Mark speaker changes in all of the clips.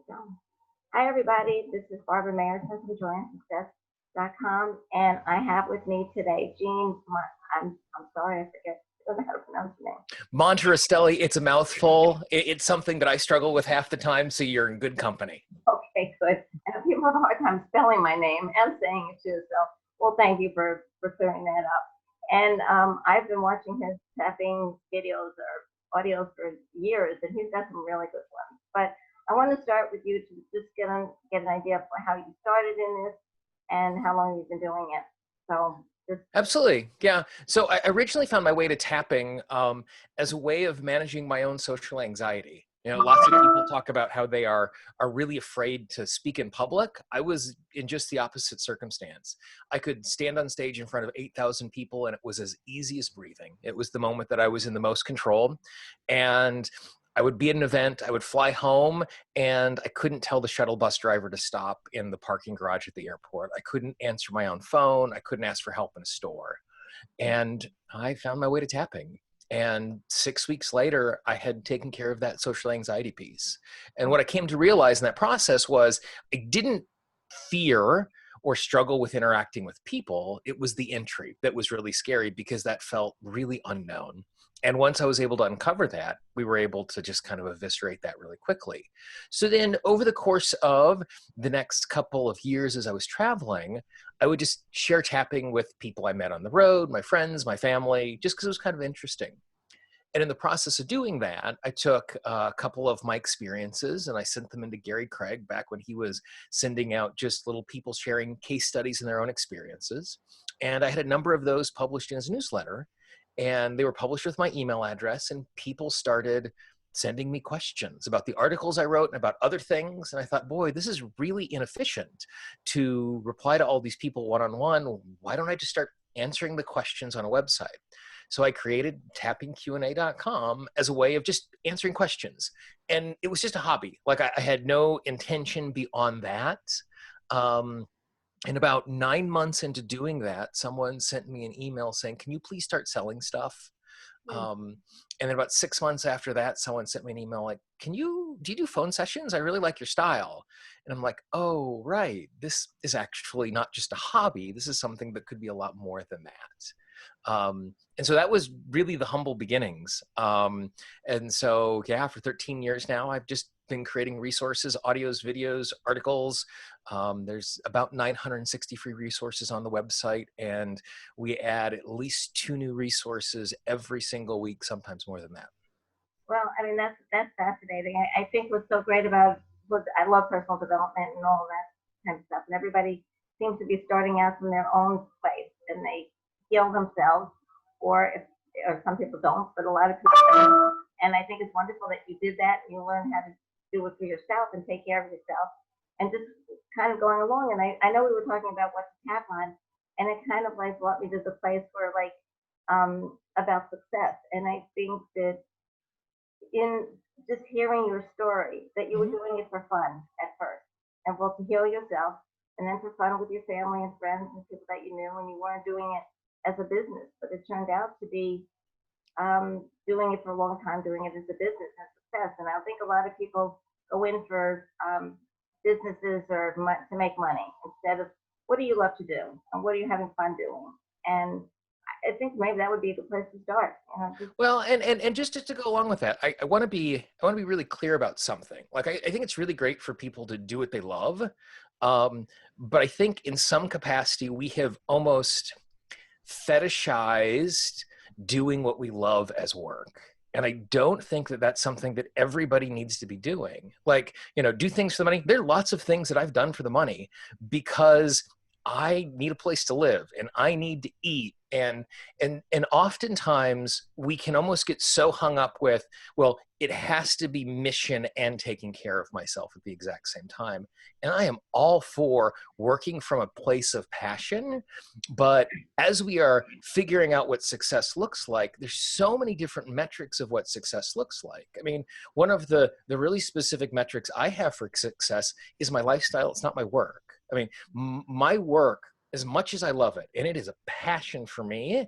Speaker 1: So, hi everybody, this is Barbara Mayerson from JoanneSuccess.com, and I have with me today Jean. I'm sorry, I don't know how to pronounce your name.
Speaker 2: Monterastelli, it's a mouthful. It's something that I struggle with half the time, so you're in good company.
Speaker 1: Okay, good. And people have a hard time spelling my name and saying it too. So, well, thank you for clearing that up. And I've been watching his tapping videos or audios for years, and he's got some really good ones. But I want to start with you to just get an idea of how you started in this and how long you've been doing it. So just
Speaker 2: Absolutely. Yeah. So I originally found my way to tapping as a way of managing my own social anxiety. You know, lots of people talk about how they are really afraid to speak in public. I was in just the opposite circumstance. I could stand on stage in front of 8,000 people and it was as easy as breathing. It was the moment that I was in the most control. And I would be at an event, I would fly home, and I couldn't tell the shuttle bus driver to stop in the parking garage at the airport. I couldn't answer my own phone. I couldn't ask for help in a store. And I found my way to tapping. And 6 weeks later, I had taken care of that social anxiety piece. And what I came to realize in that process was I didn't fear or struggle with interacting with people. It was the entry that was really scary because that felt really unknown. And once I was able to uncover that, we were able to just kind of eviscerate that really quickly. So then over the course of the next couple of years as I was traveling, I would just share tapping with people I met on the road, my friends, my family, just because it was kind of interesting. And in the process of doing that, I took a couple of my experiences and I sent them into Gary Craig back when he was sending out just little people sharing case studies in their own experiences. And I had a number of those published in his newsletter. And they were published with my email address, and people started sending me questions about the articles I wrote and about other things. And I thought, boy, this is really inefficient to reply to all these people one-on-one. Why don't I just start answering the questions on a website? So I created tappingqa.com as a way of just answering questions. And it was just a hobby. Like I had no intention beyond that. And about 9 months into doing that, someone sent me an email saying, can you please start selling stuff? And then about 6 months after that, someone sent me an email like, do you do phone sessions? I really like your style. And I'm like, oh, right. This is actually not just a hobby. This is something that could be a lot more than that. And so that was really the humble beginnings. And so, yeah, for 13 years now, I've just been creating resources, audios, videos, articles. There's about 960 free resources on the website, and we add at least 2 new resources every single week, sometimes more than that.
Speaker 1: well, I mean that's fascinating. I think what's so great about I love personal development and all of that kind of stuff, and everybody seems to be starting out from their own place, and they heal themselves, or some people don't, but a lot of people do. And I think it's wonderful that you did that and you learned how to do it for yourself and take care of yourself and just kind of going along. And I know we were talking about what to tap on, and it kind of like brought me to the place where like about success. And I think that in just hearing your story, that you were doing it for fun at first, and well, to heal yourself, and then for fun with your family and friends and people that you knew, and you weren't doing it as a business, but it turned out to be doing it for a long time, doing it as a business and success. And I think a lot of people go in for businesses or to make money instead of what do you love to do and what are you having fun doing. And I think maybe that would be a good place to start. You know,
Speaker 2: well, and just to go along with that, I want to be really clear about something. Like I think it's really great for people to do what they love, but I think in some capacity we have almost fetishized doing what we love as work. And I don't think that that's something that everybody needs to be doing. Like, you know, do things for the money. There are lots of things that I've done for the money because I need a place to live and I need to eat. And oftentimes we can almost get so hung up with, well, it has to be mission and taking care of myself at the exact same time. And I am all for working from a place of passion. But as we are figuring out what success looks like, there's so many different metrics of what success looks like. I mean, one of the really specific metrics I have for success is my lifestyle. It's not my work. I mean, my work, as much as I love it, and it is a passion for me,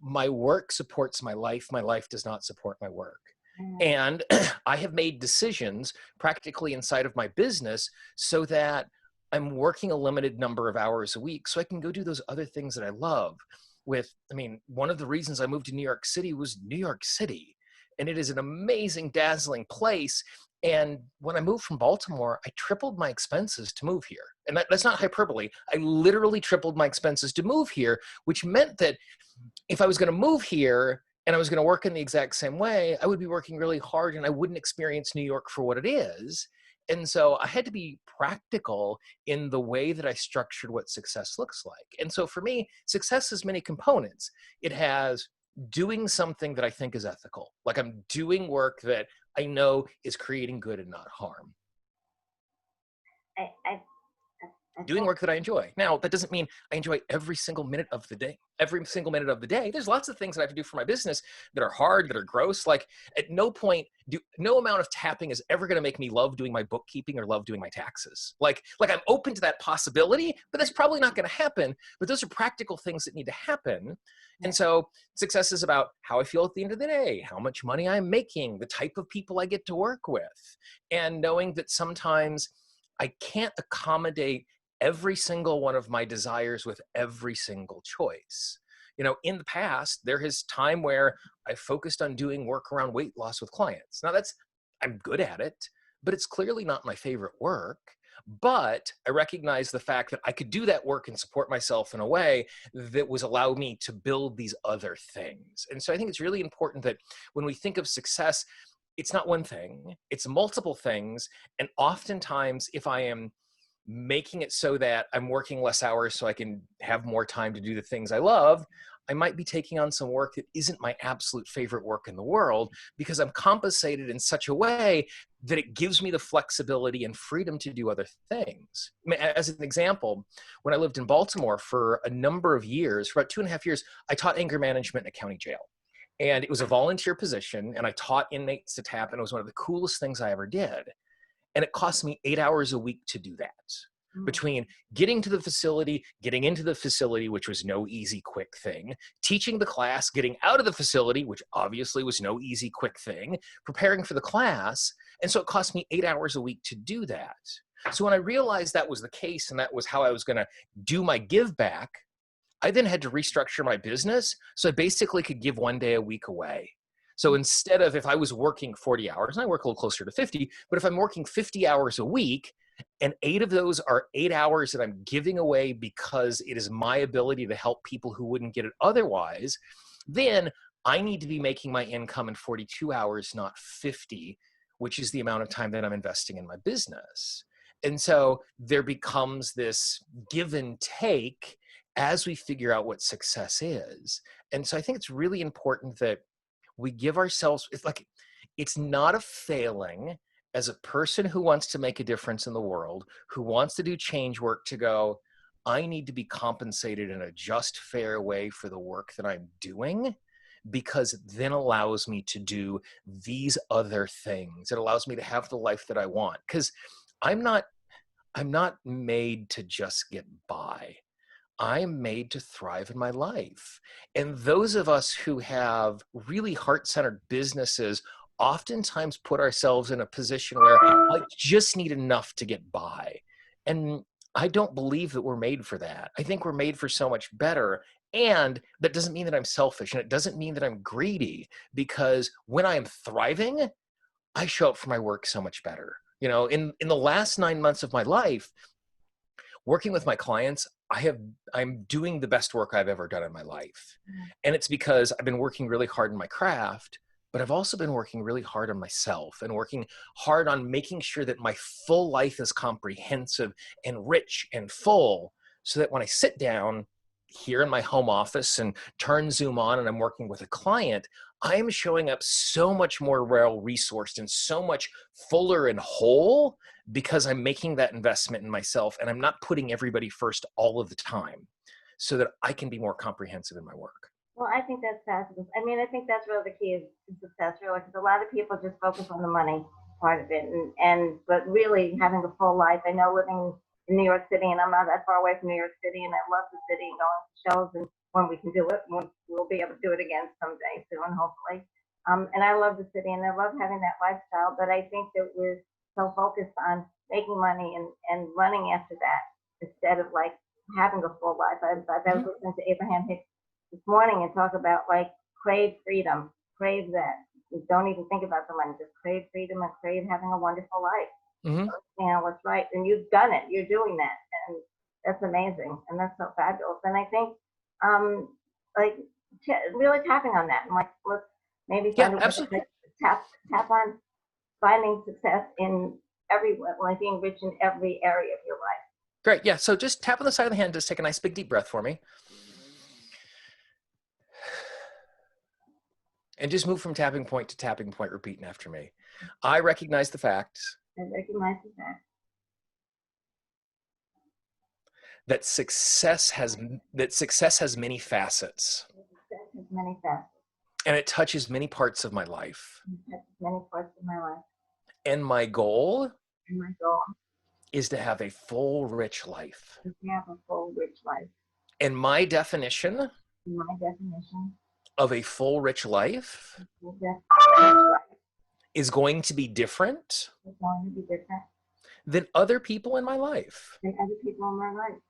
Speaker 2: my work supports my life. My life does not support my work.
Speaker 1: Mm.
Speaker 2: And I have made decisions practically inside of my business so that I'm working a limited number of hours a week so I can go do those other things that I love. I mean, one of the reasons I moved to New York City was New York City. And it is an amazing, dazzling place. And when I moved from Baltimore, I tripled my expenses to move here. And that's not hyperbole. I literally tripled my expenses to move here, which meant that if I was going to move here and I was going to work in the exact same way, I would be working really hard and I wouldn't experience New York for what it is. And so I had to be practical in the way that I structured what success looks like. And so for me, success has many components. It has doing something that I think is ethical, like I'm doing work that I know is creating good and not harm.
Speaker 1: I, I, I
Speaker 2: Doing
Speaker 1: think,
Speaker 2: work that I enjoy. Now, that doesn't mean I enjoy every single minute of the day. Every single minute of the day. There's lots of things that I have to do for my business that are hard, that are gross. Like at no point no amount of tapping is ever going to make me love doing my bookkeeping or love doing my taxes. Like I'm open to that possibility, but that's probably not going to happen. But those are practical things that need to happen. And so success is about how I feel at the end of the day, how much money I'm making, the type of people I get to work with, and knowing that sometimes I can't accommodate every single one of my desires with every single choice. In the past, there is time where I focused on doing work around weight loss with clients. Now I'm good at it, but it's clearly not my favorite work. But I recognize the fact that I could do that work and support myself in a way that was allow me to build these other things. And so I think it's really important that when we think of success, it's not one thing, it's multiple things. And oftentimes, if I am making it so that I'm working less hours so I can have more time to do the things I love, I might be taking on some work that isn't my absolute favorite work in the world because I'm compensated in such a way that it gives me the flexibility and freedom to do other things. I mean, as an example, when I lived in Baltimore for a number of years, for about 2.5 years, I taught anger management in a county jail. And it was a volunteer position, and I taught inmates to tap, and it was one of the coolest things I ever did. And it cost me 8 hours a week to do that. Between getting to the facility, getting into the facility, which was no easy, quick thing, teaching the class, getting out of the facility, which obviously was no easy, quick thing, preparing for the class. And so it cost me 8 hours a week to do that. So when I realized that was the case and that was how I was going to do my give back, I then had to restructure my business so I basically could give 1 day a week away. So instead of, if I was working 40 hours, and I work a little closer to 50, but if I'm working 50 hours a week, and 8 of those are 8 hours that I'm giving away because it is my ability to help people who wouldn't get it otherwise, then I need to be making my income in 42 hours, not 50, which is the amount of time that I'm investing in my business. And so there becomes this give and take as we figure out what success is. And so I think it's really important that we give ourselves, it's not a failing as a person who wants to make a difference in the world, who wants to do change work, to go, I need to be compensated in a just, fair way for the work that I'm doing, because it then allows me to do these other things. It allows me to have the life that I want. Because I'm not made to just get by. I'm made to thrive in my life. And those of us who have really heart-centered businesses oftentimes put ourselves in a position where I just need enough to get by. And I don't believe that we're made for that. I think we're made for so much better. And that doesn't mean that I'm selfish, and it doesn't mean that I'm greedy, because when I'm thriving, I show up for my work so much better. In the last 9 months of my life, working with my clients, I'm doing the best work I've ever done in my life. And it's because I've been working really hard in my craft, but I've also been working really hard on myself and working hard on making sure that my full life is comprehensive and rich and full, so that when I sit down here in my home office and turn Zoom on and I'm working with a client, I am showing up so much more well resourced and so much fuller and whole, because I'm making that investment in myself and I'm not putting everybody first all of the time, so that I can be more comprehensive in my work.
Speaker 1: well, I think that's fabulous. I mean, I think that's really the key to success, really, because a lot of people just focus on the money part of it, but really having a full life. I know living in New York City, and I'm not that far away from New York City, and I love the city and going to shows, and when we can do it, we'll be able to do it again someday soon, hopefully. And I love the city and I love having that lifestyle, but I think that we're so focused on making money and running after that instead of like having a full life. I was listening to Abraham Hicks this morning and talk about like crave freedom, crave that. Don't even think about the money, just crave freedom and crave having a wonderful life.
Speaker 2: Mm-hmm.
Speaker 1: You know what's right, and you've done it. You're doing that, and that's amazing, and that's so fabulous. And I think, like, really tapping on that, and like, let's maybe
Speaker 2: Yeah,
Speaker 1: find a way
Speaker 2: absolutely.
Speaker 1: to tap on finding success in everywhere, like being rich in every area of your life.
Speaker 2: Great. Yeah. So just tap on the side of the hand. Just take a nice big deep breath for me. And just move from tapping point to tapping point, repeating after me. I recognize the fact
Speaker 1: I recognize the fact
Speaker 2: that success has many facets,
Speaker 1: that success has many facets,
Speaker 2: and it touches many parts of my life.
Speaker 1: and touches many parts of my life.
Speaker 2: And my goal
Speaker 1: And my goal
Speaker 2: is to have a full, rich life.
Speaker 1: is to have a full, rich life.
Speaker 2: And my definition
Speaker 1: And my definition
Speaker 2: of a full, rich life
Speaker 1: of full, rich life
Speaker 2: is going to be different
Speaker 1: is going to be different
Speaker 2: than other people in my life.
Speaker 1: than other people in my life.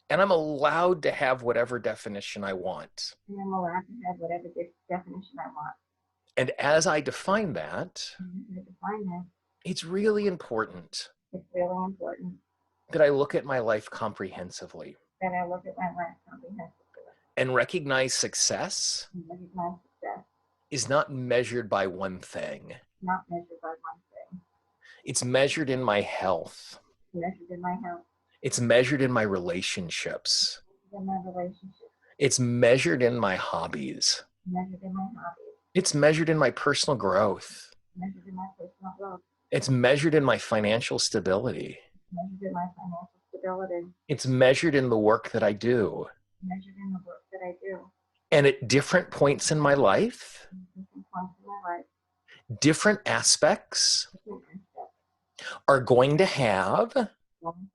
Speaker 2: And I'm allowed to have whatever definition I want.
Speaker 1: And I'm allowed to have whatever definition I want.
Speaker 2: And as I define that,
Speaker 1: And to define that,
Speaker 2: it's really important
Speaker 1: it's really important
Speaker 2: that I look at my life comprehensively
Speaker 1: that I look at my life comprehensively
Speaker 2: and recognize success
Speaker 1: and recognize success,
Speaker 2: is not measured by one thing.
Speaker 1: not measured by one thing.
Speaker 2: It's measured in my health.
Speaker 1: It's measured in my health,
Speaker 2: It's measured in my relationships.
Speaker 1: in my relationships,
Speaker 2: It's measured in my hobbies.
Speaker 1: measured in my hobbies,
Speaker 2: It's measured in my personal growth.
Speaker 1: measured in my personal growth,
Speaker 2: It's measured in my financial stability.
Speaker 1: measured in my financial stability,
Speaker 2: It's measured in the work that I do.
Speaker 1: measured in the work that I do.
Speaker 2: And at different points in my life,
Speaker 1: In different points in my life,
Speaker 2: different aspects
Speaker 1: different aspects,
Speaker 2: are going to have
Speaker 1: going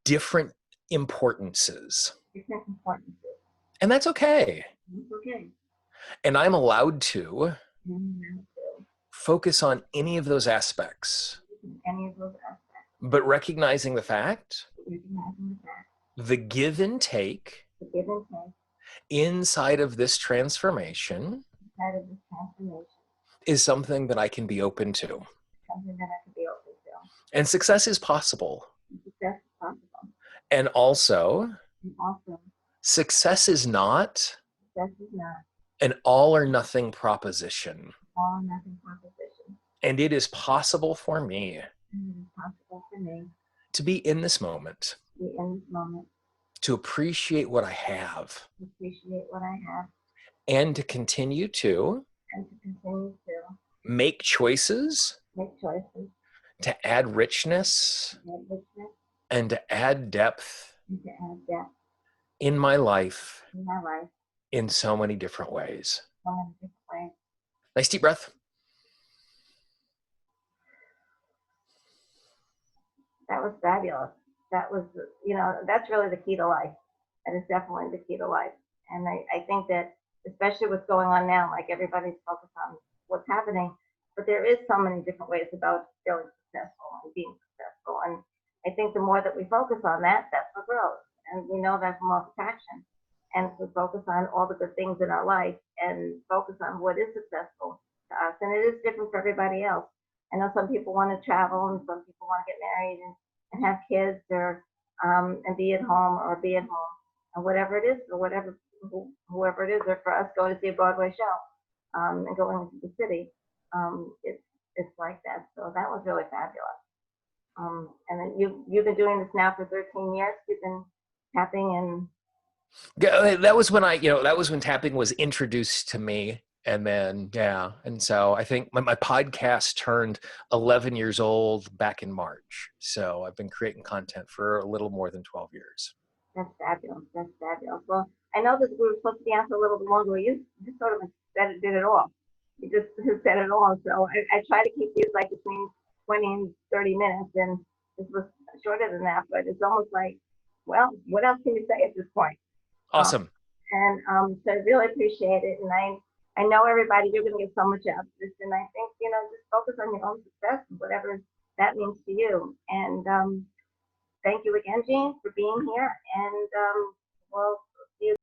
Speaker 2: different importances.
Speaker 1: to different importances.
Speaker 2: And that's okay.
Speaker 1: It's okay.
Speaker 2: And I'm allowed to
Speaker 1: And now to
Speaker 2: focus on any of those aspects,
Speaker 1: any of those aspects,
Speaker 2: but recognizing the fact,
Speaker 1: recognizing the fact,
Speaker 2: the give and take
Speaker 1: the give and take
Speaker 2: inside of this transformation
Speaker 1: inside of this transformation,
Speaker 2: is something that I can be open to.
Speaker 1: something that I can be open to.
Speaker 2: And success is possible.
Speaker 1: And success is possible.
Speaker 2: And also,
Speaker 1: And also,
Speaker 2: success is not
Speaker 1: success is not
Speaker 2: an all or nothing proposition.
Speaker 1: all or nothing proposition.
Speaker 2: And it is possible for me
Speaker 1: And it is possible for me
Speaker 2: to be in this moment,
Speaker 1: to be in this moment,
Speaker 2: to appreciate what I have,
Speaker 1: to appreciate what I have,
Speaker 2: and to continue to
Speaker 1: and to continue to
Speaker 2: make choices
Speaker 1: make choices,
Speaker 2: to add richness
Speaker 1: to add richness,
Speaker 2: and to add depth
Speaker 1: and to add depth
Speaker 2: in my life
Speaker 1: in my life
Speaker 2: in so many different ways.
Speaker 1: so many different ways.
Speaker 2: Nice deep breath.
Speaker 1: That was fabulous. That was, that's really the key to life. That is definitely the key to life. And I think that, especially what's going on now, like everybody's focused on what's happening, but there is so many different ways about feeling successful and being successful. And I think the more that we focus on that, that's what grows. And we know that from law of attraction. And if we focus on all the good things in our life and focus on what is successful to us, and it is different for everybody else. I know some people want to travel and some people want to get married and have kids or and be at home or be at home and whatever it is or whoever it is, or for us go to see a Broadway show and going into the city. It's like that. So that was really fabulous. And then you've been doing this now for 13 years. You've been tapping and
Speaker 2: That was when that was when tapping was introduced to me. And then, yeah. And so I think my podcast turned 11 years old back in March. So I've been creating content for a little more than 12 years.
Speaker 1: That's fabulous. That's fabulous. Well, I know that we were supposed to be on for a little bit longer. You just sort of did it all. You just said it all. So I try to keep these like between 20 and 30 minutes. And this was shorter than that, but it's almost like, well, what else can you say at this point?
Speaker 2: Awesome.
Speaker 1: So I really appreciate it. And I know everybody, you're going to get so much out of this. And I think, just focus on your own success, whatever that means to you. And thank you again, Jean, for being here. And we'll see you